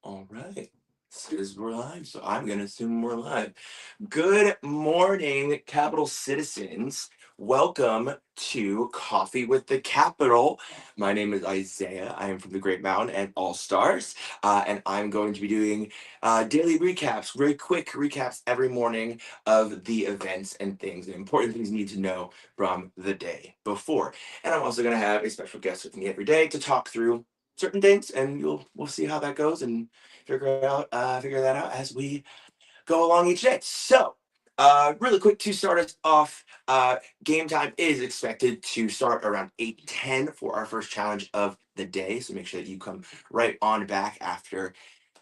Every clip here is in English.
All right. Says we're live, so I'm going to assume we're live. Good morning, Capital citizens. Welcome to Coffee with the Capital. My name is Isaiah. I am from the Great Mountain and All Stars, and I'm going to be doing daily recaps, very quick recaps every morning of the events and things and important things you need to know from the day before. And I'm also going to have a special guest with me every day to talk through certain things, and we'll see how that goes and figure that out as we go along each day. So, really quick to start us off, game time is expected to start around 8:10 for our first challenge of the day. So make sure that you come right on back after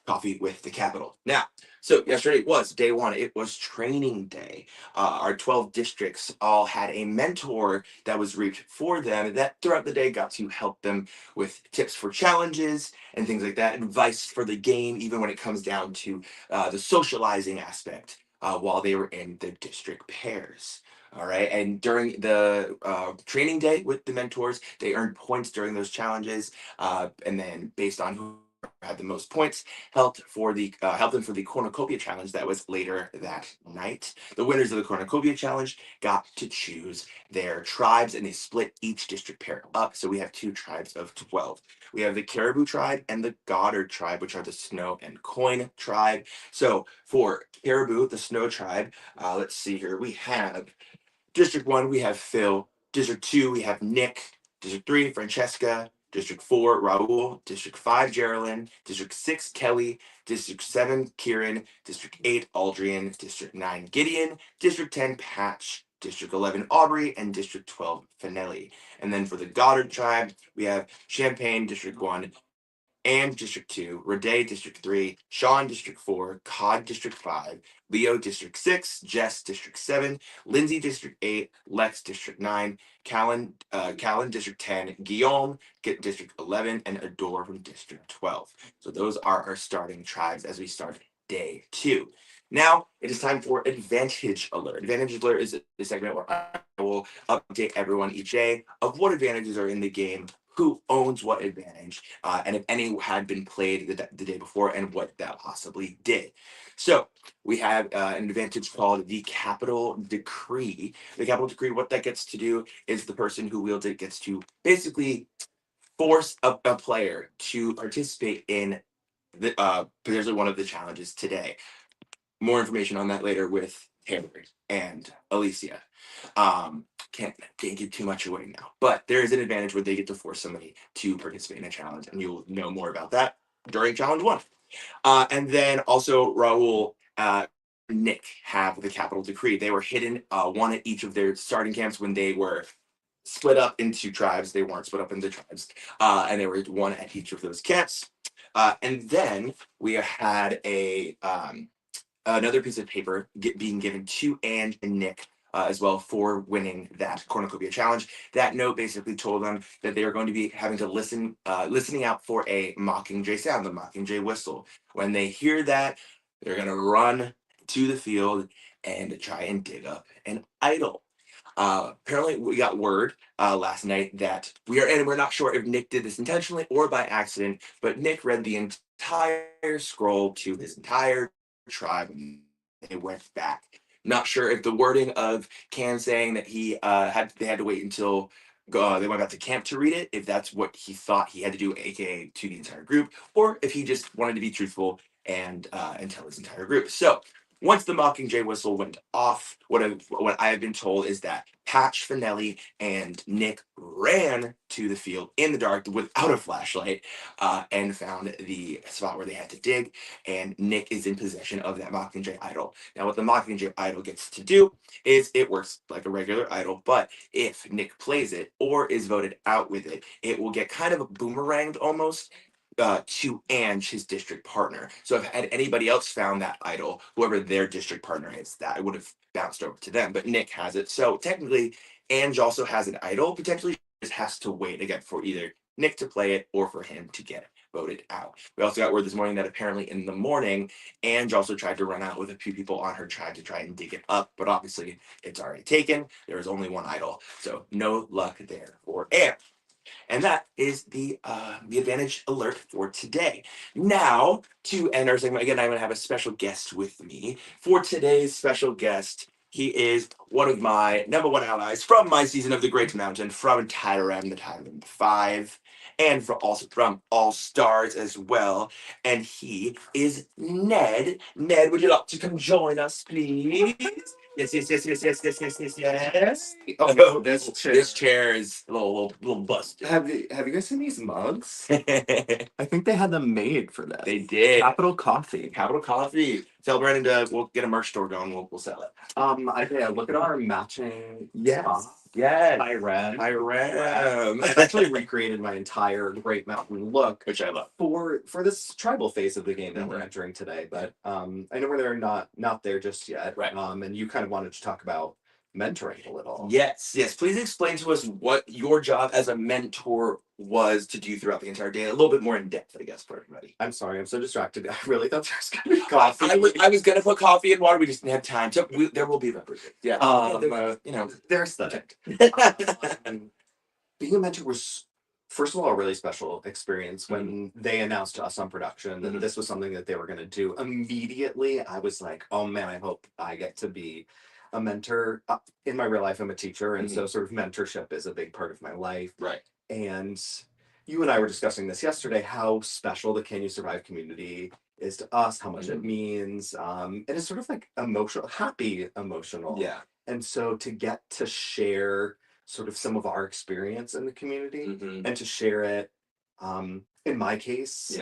Coffee with the Capital. Now, so yesterday was day one. It was training day. Our 12 districts all had a mentor that was reached for them that throughout the day got to help them with tips for challenges and things like that, advice for the game, even when it comes down to the socializing aspect while they were in the district pairs. All right. And during the training day with the mentors, they earned points during those challenges. And then based on who had the most points, helped them for the cornucopia challenge that was later that night. The winners of the cornucopia challenge got to choose their tribes, and they split each district pair up. So we have two tribes of 12. We have the Caribou tribe and the Goddard tribe, which are the snow and coin tribe. So for Caribou, the snow tribe, let's see here. We have District 1, we have Phil. District 2, we have Nick. District 3, Francesca. District 4, Raul. District 5, Geraldine. District 6, Kelly. District 7, Kieran. District 8, Aldrian. District 9, Gideon. District 10, Patch. District 11, Aubrey. And District 12, Finelli. And then for the Goddard tribe, we have Champagne, District 1, and District 2, Rade District 3, Sean District 4, Cod District 5, Leo District 6, Jess District 7, Lindsay District 8, Lex District 9, Callan District 10, Guillaume District 11, and Adore from District 12. So those are our starting tribes as we start day 2. Now it is time for Advantage Alert. Advantage Alert is a segment where I will update everyone each day of what advantages are in the game, who owns what advantage, and if any had been played the day before and what that possibly did. So we have an advantage called the Capital Decree. The Capital Decree, what that gets to do is the person who wields it gets to basically force a player to participate in potentially one of the challenges today. More information on that later with Taylor and Alicia. Can't give too much away now, but there is an advantage where they get to force somebody to participate in a challenge, and you'll know more about that during challenge 1. And then also Raul, Nick have the Capital Decree. They were hidden, one at each of their starting camps when they were split up into tribes. They weren't split up into tribes, and they were one at each of those camps. And then we had another piece of paper being given to Ange and Nick as well for winning that cornucopia challenge. That note basically told them that they are going to be having to listening out for a Mockingjay sound, the Mockingjay whistle. When they hear that, they're going to run to the field and try and dig up an idol. Apparently, we got word last night that we're not sure if Nick did this intentionally or by accident, but Nick read the entire scroll to his entire tribe and they went back. Not sure if the wording of Can saying that they had to wait until they went back to camp to read it, if that's what he thought he had to do, aka to the entire group, or if he just wanted to be truthful and tell his entire group. So once the Mockingjay whistle went off, what I have been told is that Patch, Finelli, and Nick ran to the field in the dark without a flashlight and found the spot where they had to dig. And Nick is in possession of that Mockingjay idol. Now, what the Mockingjay idol gets to do is it works like a regular idol, but if Nick plays it or is voted out with it, it will get kind of boomeranged almost to Ange, his district partner. So if had anybody else found that idol, whoever their district partner is, that would have bounced over to them. But Nick has it. So technically, Ange also has an idol. Potentially just has to wait again for either Nick to play it or for him to get voted out. We also got word this morning that apparently in the morning, Ange also tried to run out with a few people on her tribe to try and dig it up, but obviously it's already taken. There is only one idol. So no luck there for Ange. And that is the advantage alert for today. Now, to end our segment, again, I'm going to have a special guest with me. For today's special guest, he is one of my number one allies from my season of the Great Mountain, from Tyrem, the Tyrem 5, and also from All Stars as well. And he is Ned. Ned, would you like to come join us, please? Yes, yes, yes, yes, yes, yes, yes, yes, yes. Oh, this chair is a little busted. Have you guys seen these mugs? They I think they had them made for this. did. Capital Coffee. Capital Coffee. Tell Brandon we'll get a merch store going. We'll sell it. Yeah, look at our matching Yes. stuff. Yes. Tyrem. I've actually recreated my entire Great Mountain look, Which I love. for this tribal phase of the game that we're entering today. But I know where they're not there just yet. Right. And you kind of wanted to talk about mentoring a little. Yes. Please explain to us what your job as a mentor was to do throughout the entire day. A little bit more in depth, I guess, for everybody. I'm sorry, I'm so distracted. I really thought there was gonna be coffee. I was gonna put coffee and water. We just didn't have time. So there will be beverages. Yeah. They're aesthetic. Being a mentor was, first of all, a really special experience. When they announced to us on production that this was something that they were going to do, immediately I was like, oh man, I hope I get to be a mentor. In my real life, I'm a teacher, and so sort of mentorship is a big part of my life. Right. And you and I were discussing this yesterday, how special the Can You Survive community is to us, how much it means. And it's sort of like happy emotional. Yeah. And so to get to share sort of some of our experience in the community and to share it, in my case,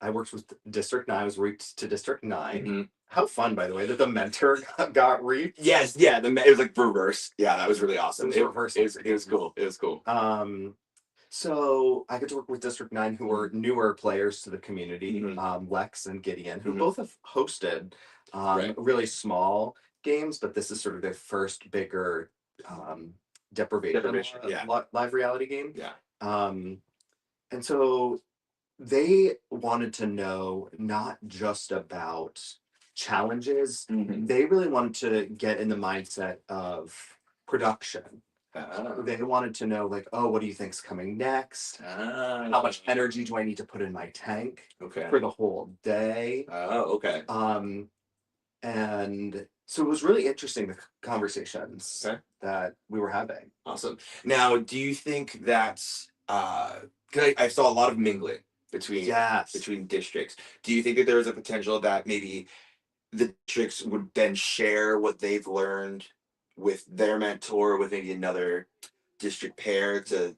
I worked with District 9. I was reaped to District 9. How fun, by the way, that the mentor got reaped. Yes, yeah, it was like reverse. Yeah, that was really awesome. It was cool. It was cool. So I get to work with District 9, who are newer players to the community, Lex and Gideon, who both have hosted really small games, but this is sort of their first bigger deprivation live reality game. Yeah. And so they wanted to know not just about challenges, they really wanted to get in the mindset of production. They wanted to know, like, oh, what do you think's coming next? How much energy do I need to put in my tank for the whole day? Okay. And so it was really interesting, the conversations that we were having. Awesome. Now, do you think that's 'cause I saw a lot of mingling between districts. Do you think that there's a potential that maybe the districts would then share what they've learned with their mentor, with maybe another district pair to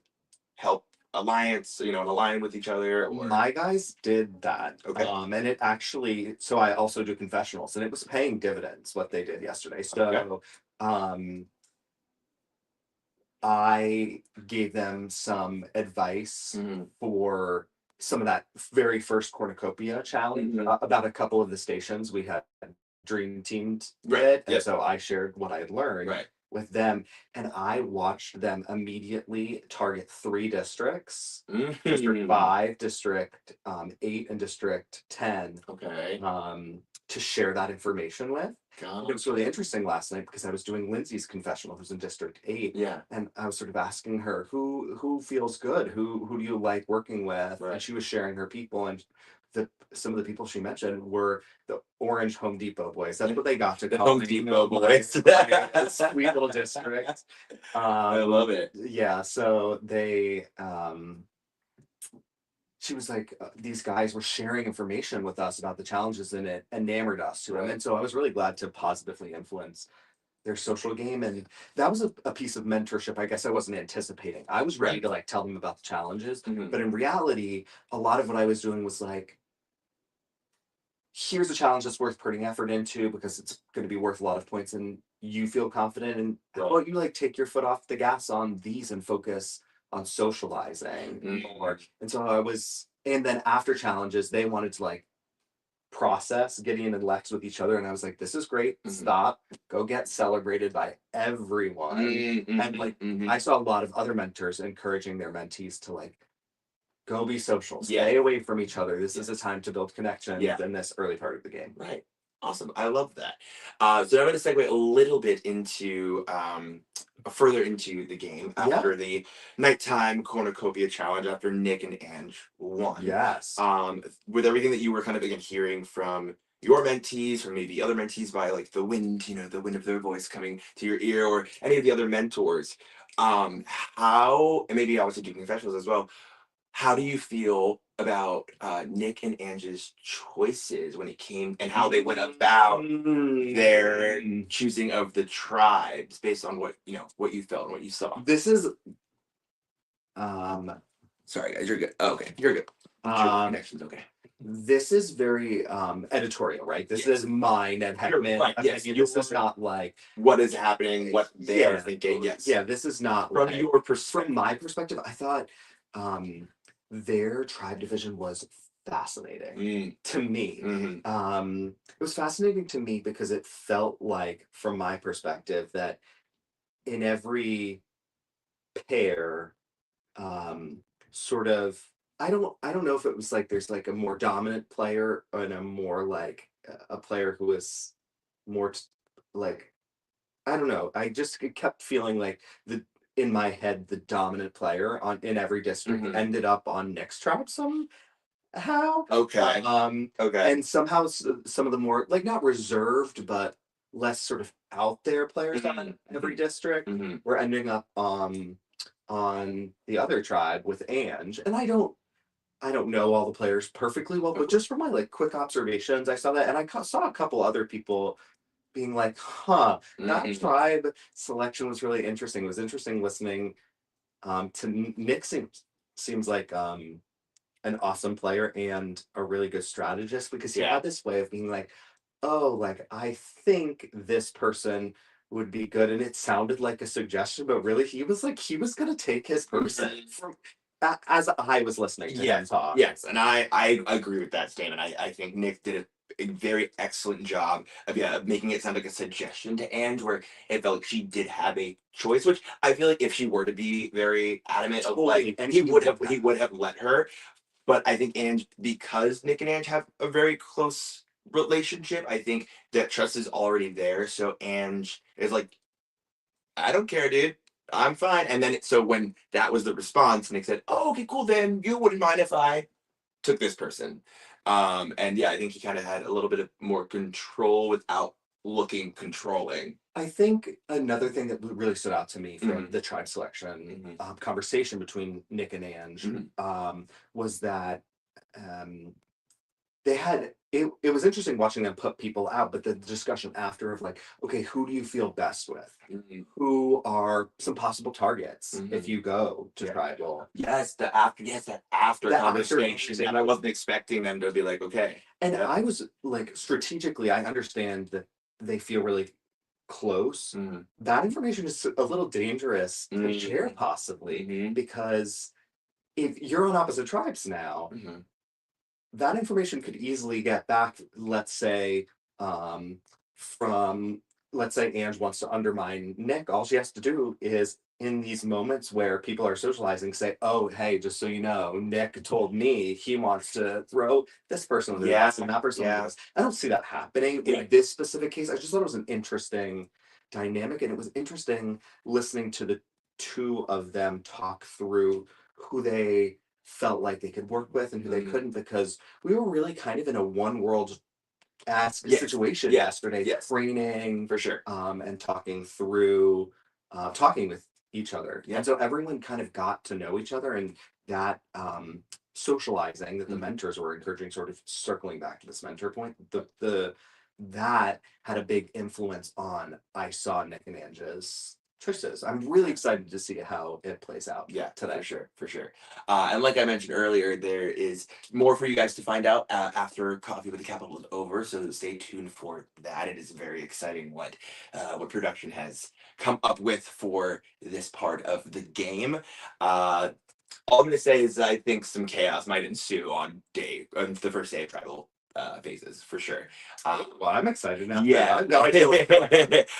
help align with each other? Or my guys did that. Okay. And it actually, so I also do confessionals, and it was paying dividends what they did yesterday. So I gave them some advice for some of that very first cornucopia challenge about a couple of the stations we had dream teamed with. And so I shared what I had learned with them, and I watched them immediately target 3 districts: District 5, District 8, and District 10. To share that information with. It was really interesting last night because I was doing Lindsay's confessional, who's in District 8. Yeah. And I was sort of asking her, who feels good? Who do you like working with? Right. And she was sharing her people, and some of the people she mentioned were the Orange Home Depot boys. That's what they got to call Home Depot boys. Sweet little district. I love it. Yeah, so they she was like, these guys were sharing information with us about the challenges, and it enamored us to them. And so I was really glad to positively influence their social game. And that was a piece of mentorship I guess I wasn't anticipating. I was ready to like tell them about the challenges, but in reality, a lot of what I was doing was like, here's a challenge that's worth putting effort into because it's going to be worth a lot of points and you feel confident. And how about you like take your foot off the gas on these and focus on socializing more. And so and then after challenges, they wanted to like process Gideon and Lex with each other. And I was like, this is great. Stop, go get celebrated by everyone. And like, I saw a lot of other mentors encouraging their mentees to like, go be social, stay away from each other. This is a time to build connections in this early part of the game. Right. Awesome. I love that. So I'm going to segue a little bit into further into the game after the nighttime cornucopia challenge after Nick and Ange won. Yes. With everything that you were kind of again hearing from your mentees or maybe other mentees by like the wind, the wind of their voice coming to your ear or any of the other mentors, how, and maybe obviously do confessionals as well, how do you feel about Nick and Ange's choices when it came and how they went about their choosing of the tribes based on what what you felt and what you saw? This is Sorry guys, you're good. Oh, okay, you're good. Connection's okay. This is very editorial, right? This is mine and Heckman. Right. Yes, this is not like what is happening, what they are thinking. Yes. Yeah, this is not from like, your perspective. From my perspective, I thought their tribe division was fascinating to me. It was fascinating to me because it felt like, from my perspective, that in every pair, sort of, I don't know if it was like there's like a more dominant player and a more like a player who was more like, I don't know. I just kept feeling like the in my head the dominant player on in every district ended up on Nick's tribe somehow. Okay. Okay. And somehow some of the more like not reserved but less sort of out there players on every district were ending up on the other tribe with Ange. And I don't know all the players perfectly well, but just from my like quick observations, I saw that, and I saw a couple other people being like, "Huh, that tribe selection was really interesting." It was interesting listening to Nick. Seems like an awesome player and a really good strategist because he had this way of being like, "Oh, like I think this person would be good," and it sounded like a suggestion, but really he was gonna take his person from as I was listening to him talk. Yes, and I agree with that statement. I think Nick did a very excellent job of making it sound like a suggestion to Ange, where it felt like she did have a choice. Which I feel like if she were to be very adamant of like, and he would have let her. But I think Ange, because Nick and Ange have a very close relationship, I think that trust is already there. So Ange is like, I don't care, dude. I'm fine. And then so when that was the response, Nick said, "Oh, okay, cool. Then you wouldn't mind if I took this person." And yeah, I think he kind of had a little bit of more control without looking controlling. I think another thing that really stood out to me from the tribe selection conversation between Nick and Ange was that they had it was interesting watching them put people out, but the discussion after of like, okay, who do you feel best with? Who are some possible targets if you go to tribal? That after conversation. And I wasn't expecting them to be like, okay. And I was like, strategically, I understand that they feel really close. That information is a little dangerous to share, possibly, because if you're on opposite tribes now, that information could easily get back, let's say, from, let's say Ange wants to undermine Nick. All she has to do is, in these moments where people are socializing, say, "Oh, hey, just so you know, Nick told me he wants to throw this person under the bus and that person under the bus." I don't see that happening in this specific case. I just thought it was an interesting dynamic, and it was interesting listening to the two of them talk through who they felt like they could work with and who they couldn't, because we were really kind of in a one world situation yesterday, training for sure, and talking through talking with each other. And so everyone kind of got to know each other, and that socializing that the mentors were encouraging, sort of circling back to this mentor point, the that had a big influence on, I saw, Nick and Ange's choices. I'm really excited to see how it plays out. Today. For sure. And like I mentioned earlier, there is more for you guys to find out after Coffee with the Capital is over. So stay tuned for that. It is very exciting what production has come up with for this part of the game. All I'm going to say is I think some chaos might ensue on the first day of tribal phases, for sure. Well, I'm excited now.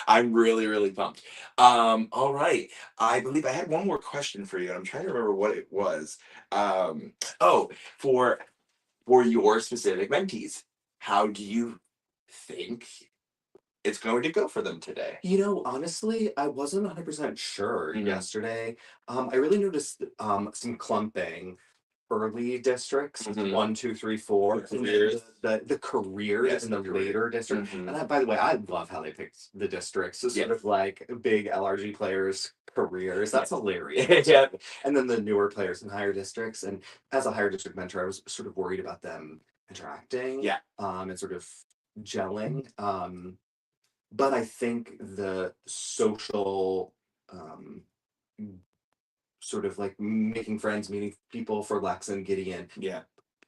I'm really, really pumped. All right. I believe I had one more question for you, and I'm trying to remember what it was. Oh, for your specific mentees, how do you think it's going to go for them today? You know, honestly, I wasn't 100% sure yesterday. I really noticed some clumping early districts, 1, 2, 3, 4, Careers. the careers Yes, in the the career. later district. And by the way, I love how they picked the districts as sort of like big LRG players' careers. That's hilarious. Yeah. And then the newer players in higher districts. And as a higher district mentor, I was sort of worried about them interacting. Yeah. And sort of gelling. But I think the social sort of like making friends, meeting people for Lex and Gideon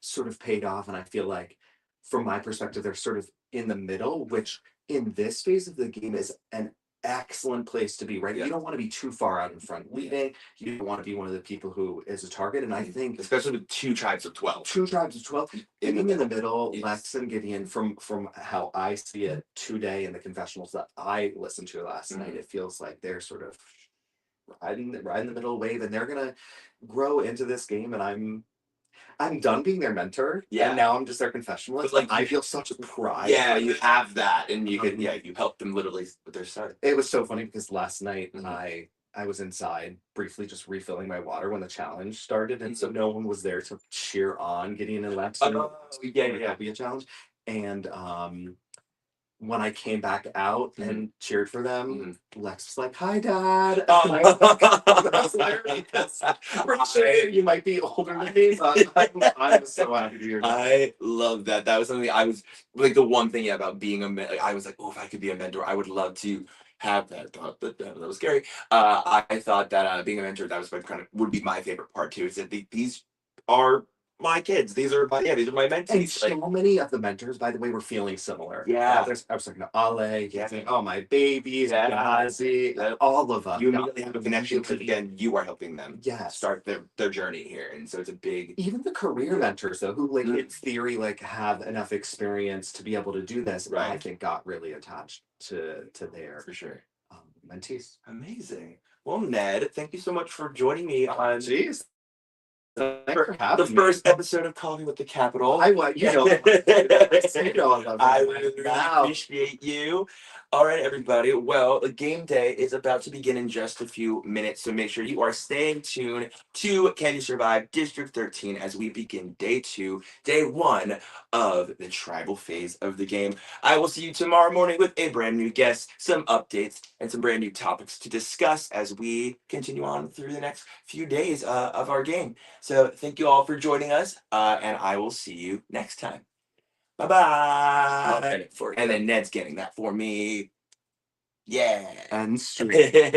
sort of paid off. And I feel like, from my perspective, they're sort of in the middle, which in this phase of the game is an excellent place to be, right? You don't want to be too far out in front leading. You don't want to be one of the people who is a target. And I think, especially with 2 tribes of 12. 2 tribes of 12. Being in the middle, Lex and Gideon, from how I see it today in the confessionals that I listened to last night, it feels like they're sort of riding the middle wave, and they're gonna grow into this game. And I'm done being their mentor. Yeah. And now I'm just their confessionalist. But, like, I feel such a pride. Yeah, you have that, and you can you help them literally with their start. It was so funny because last night I was inside briefly just refilling my water when the challenge started, and so no one was there to cheer on Gideon and Lex. Be a challenge. And when I came back out and cheered for them, Lex was like, "Hi, Dad." You might be older than me, but I'm so happy to hear that. I love that. That was something I was like, the one thing about being a mentor. I was like, oh, if I could be a mentor, I would love to have that thought. But that was scary. I thought that being a mentor, that was would be my favorite part too. Is that these are my kids. These are my mentees. And so many of the mentors, by the way, were feeling similar. I was talking to Ale, saying, "Oh, my babies, Gazi, all of us." You immediately have a connection because, again, you are helping them start their journey here, and so it's a big. Even the career mentors, though, who like in theory like have enough experience to be able to do this, I think got really attached to their for sure mentees. Amazing. Well, Ned, thank you so much for joining me on. Jeez. The first episode of Coffee with the Capital. I really appreciate you. All right, everybody. Well, the game day is about to begin in just a few minutes, so make sure you are staying tuned to Can You Survive District 13 as we begin day 2, day 1 of the tribal phase of the game. I will see you tomorrow morning with a brand new guest, some updates, and some brand new topics to discuss as we continue on through the next few days of our game. So thank you all for joining us, and I will see you next time. Bye-bye. And then Ned's getting that for me. Yeah. And straight.